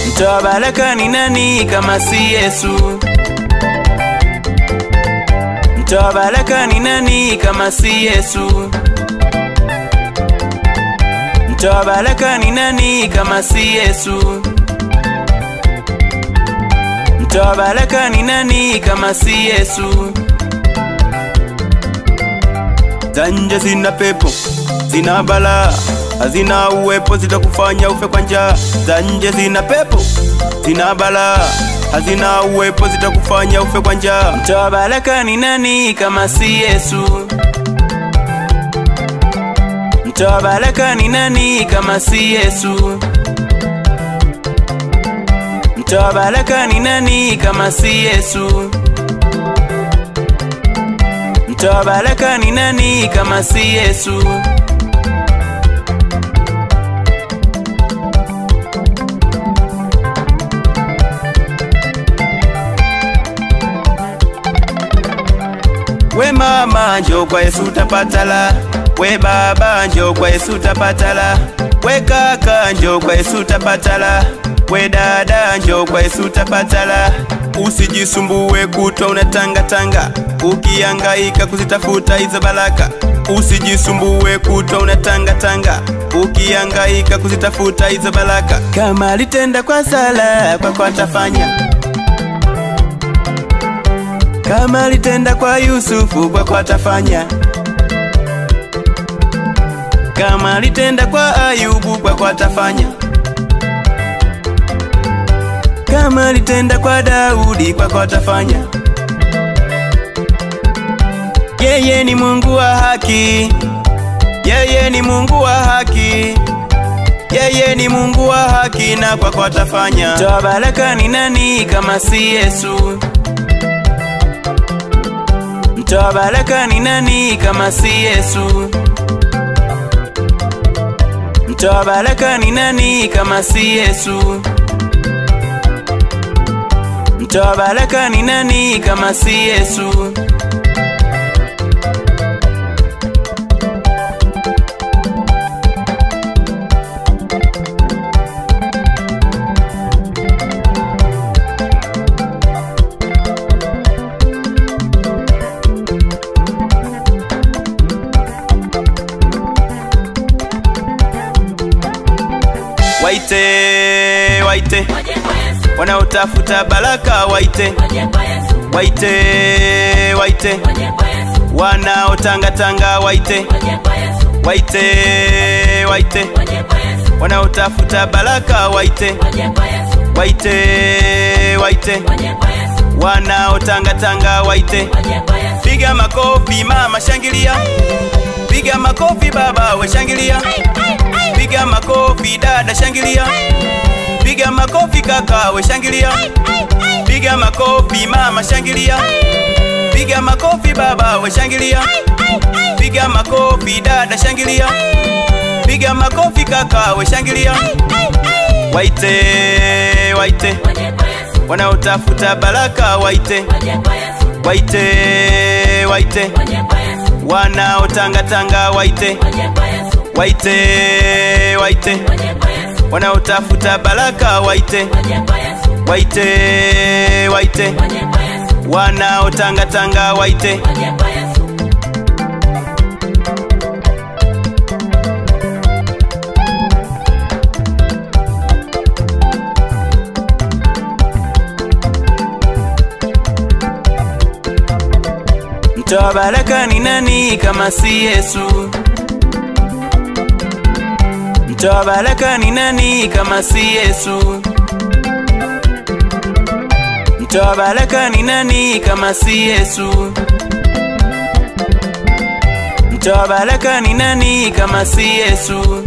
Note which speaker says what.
Speaker 1: Mtoa baraka ni nani kama si Yesu? Mtoa baraka ni nani kama si Yesu? Mtoa baraka ni nani kama si Yesu? Mtoa baraka ni nani kama si Yesu? Zanje zina pepo, zina balaa, hazina uwepo, zitakufanya ufe kwa njaa. Zanje zina pepo, zina balaa, hazina uwepo, zitakufanya ufe kwa njaa. Mtoa baraka ni nani kama si Yesu? Mtoa baraka ni nani kama si Yesu? Mtoa baraka ni nani kama si Yesu? Mtoa baraka ni nani kama si Yesu? We mama njoo kwa Yesu utapatala, we baba njoo kwa Yesu utapatala, we kaka njoo kwa Yesu utapatala, we dada njoo kwa Yesu utapatala. Usijisumbuwe kutwa unatanga, ukihangaika kuzitafuta hizo baraka. Usijisumbuwe kutwa unatanga, ukihangaika kuzitafuta hizo baraka. Kama alitenda kwa sala, kwako atafanya. Kama alitenda kwa Yusufu, kwako atafanya. Kama alitenda kwa Ayubu, kwako atafanya. Kama alitenda kwa Daudi, kwako atafanya. Yeye ni Mungu wa haki, yeye ni Mungu wa haki, yeye ni Mungu wa haki, na kwako atafanya. Mtoa baraka ni nani kama si Yesu? Mtoa baraka ni nani kama si Yesu? Mtoa baraka ni nani kama si Yesu? Mtoa baraka ni nani kama si Yesu? Waite, waite, wanaotafuta baraka waite. Waite, waite, wanaotanga waite. Waite, waite, wanaotafuta baraka waite. Waite, waite, wanaotanga waite. Piga makofi mama shangilia, piga makofi baba we shangilia, piga makofi dada shangilia, piga makofi kaka we shangilia, piga makofi mama shangilia, piga makofi baba we shangilia, piga makofi dada shangilia, piga makofi kaka we shangilia. Waite, waite, wanaotafuta baraka waite. Waite, waite, wanaotanga waite. Waite, waite, wanaotafuta baraka waite. Waite, waite, wanaotanga waite. Mtoa baraka ni nani kama si Yesu? Mtoa baraka ni nani kama si Yesu? Mtoa baraka ni nani kama si Yesu? Mtoa baraka ni nani kama si Yesu?